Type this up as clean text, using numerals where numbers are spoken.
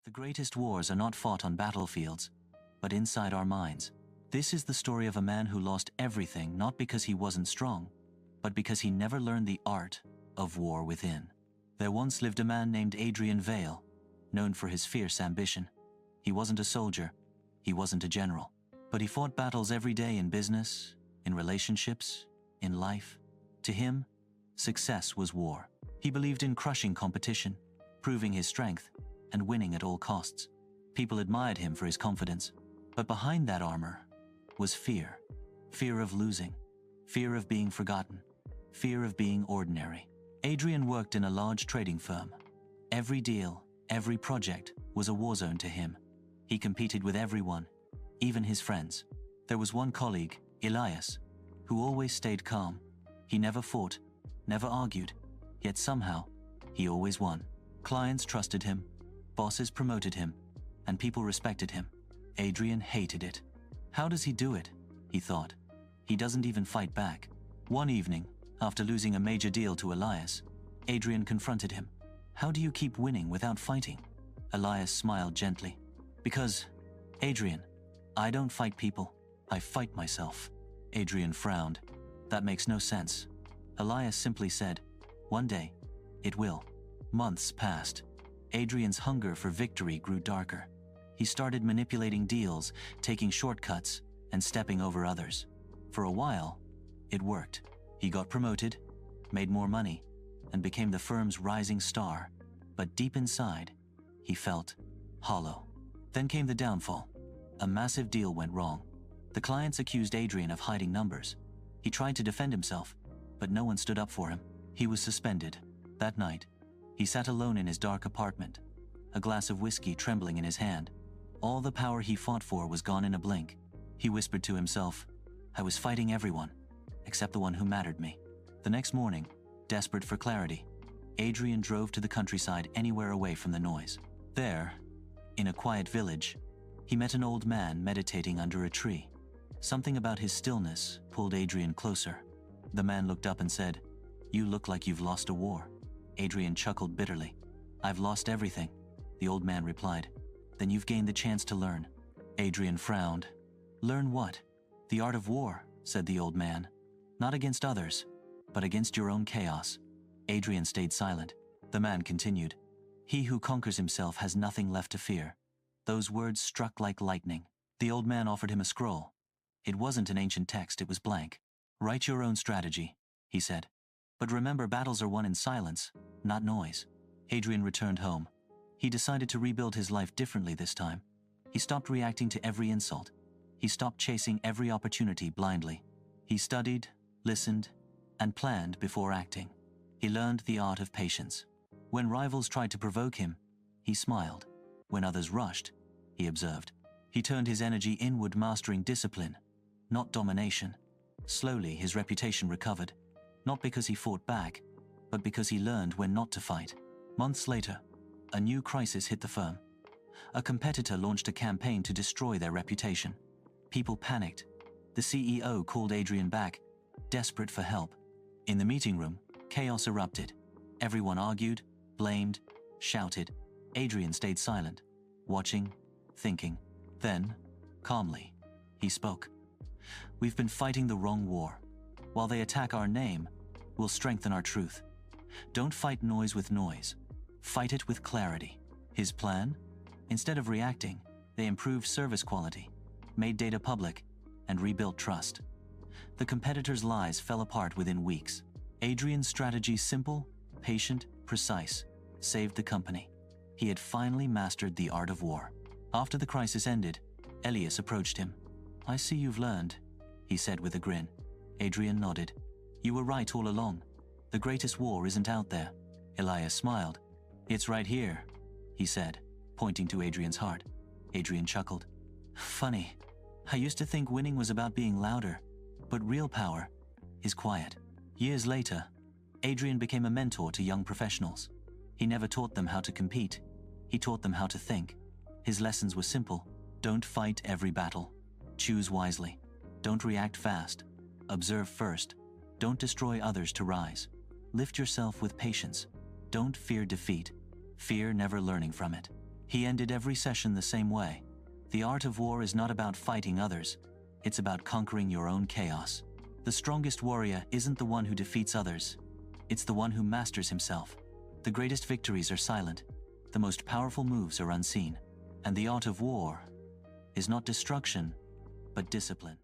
The greatest wars are not fought on battlefields, but inside our minds. This is the story of a man who lost everything not because he wasn't strong, but because he never learned the art of war within. There once lived a man named Adrian Vale, known for his fierce ambition. He wasn't a soldier, he wasn't a general, but he fought battles every day in business, in relationships, in life. To him, success was war. He believed in crushing competition, proving his strength, and winning at all costs. People admired him for his confidence, but behind that armor was fear. Fear of losing, fear of being forgotten, fear of being ordinary. Adrian worked in a large trading firm. Every deal, every project was a war zone to him. He competed with everyone, even his friends. There was one colleague, Elias, who always stayed calm. He never fought, never argued, yet somehow, he always won. Clients trusted him, bosses promoted him, and people respected him. Adrian hated it. How does he do it? He thought. He doesn't even fight back. One evening, after losing a major deal to Elias, Adrian confronted him. How do you keep winning without fighting? Elias smiled gently. Because, Adrian, I don't fight people, I fight myself. Adrian frowned. That makes no sense. Elias simply said, one day, it will. Months passed. Adrian's hunger for victory grew darker. He started manipulating deals, taking shortcuts, and stepping over others. For a while, it worked. He got promoted, made more money, and became the firm's rising star. But deep inside, he felt hollow. Then came the downfall. A massive deal went wrong. The clients accused Adrian of hiding numbers. He tried to defend himself, but no one stood up for him. He was suspended. That night, he sat alone in his dark apartment, a glass of whiskey trembling in his hand. All the power he fought for was gone in a blink. He whispered to himself, I was fighting everyone, except the one who mattered me. The next morning, desperate for clarity, Adrian drove to the countryside anywhere away from the noise. There, in a quiet village, he met an old man meditating under a tree. Something about his stillness pulled Adrian closer. The man looked up and said, You look like you've lost a war. Adrian chuckled bitterly. I've lost everything, the old man replied. Then you've gained the chance to learn. Adrian frowned. Learn what? The art of war, said the old man. Not against others, but against your own chaos. Adrian stayed silent. The man continued. He who conquers himself has nothing left to fear. Those words struck like lightning. The old man offered him a scroll. It wasn't an ancient text, it was blank. Write your own strategy, he said. But remember, battles are won in silence, not noise. Adrian returned home. He decided to rebuild his life differently this time. He stopped reacting to every insult. He stopped chasing every opportunity blindly. He studied, listened, and planned before acting. He learned the art of patience. When rivals tried to provoke him, he smiled. When others rushed, he observed. He turned his energy inward, mastering discipline, not domination. Slowly, his reputation recovered, not because he fought back, but because he learned when not to fight. Months later, a new crisis hit the firm. A competitor launched a campaign to destroy their reputation. People panicked. The CEO called Adrian back, desperate for help. In the meeting room, chaos erupted. Everyone argued, blamed, shouted. Adrian stayed silent, watching, thinking. Then, calmly, he spoke. We've been fighting the wrong war. While they attack our name, we'll strengthen our truth. Don't fight noise with noise. Fight it with clarity. His plan? Instead of reacting, they improved service quality, made data public, and rebuilt trust. The competitors' lies fell apart within weeks. Adrian's strategy, simple, patient, precise, saved the company. He had finally mastered the art of war. After the crisis ended, Elias approached him. I see you've learned, he said with a grin. Adrian nodded. You were right all along. The greatest war isn't out there. Elias smiled. It's right here, he said, pointing to Adrian's heart. Adrian chuckled. Funny. I used to think winning was about being louder, but real power is quiet. Years later, Adrian became a mentor to young professionals. He never taught them how to compete. He taught them how to think. His lessons were simple. Don't fight every battle. Choose wisely. Don't react fast. Observe first. Don't destroy others to rise. Lift yourself with patience. Don't fear defeat. Fear never learning from it. He ended every session the same way. The art of war is not about fighting others, it's about conquering your own chaos. The strongest warrior isn't the one who defeats others, it's the one who masters himself. The greatest victories are silent, the most powerful moves are unseen, and the art of war is not destruction, but discipline.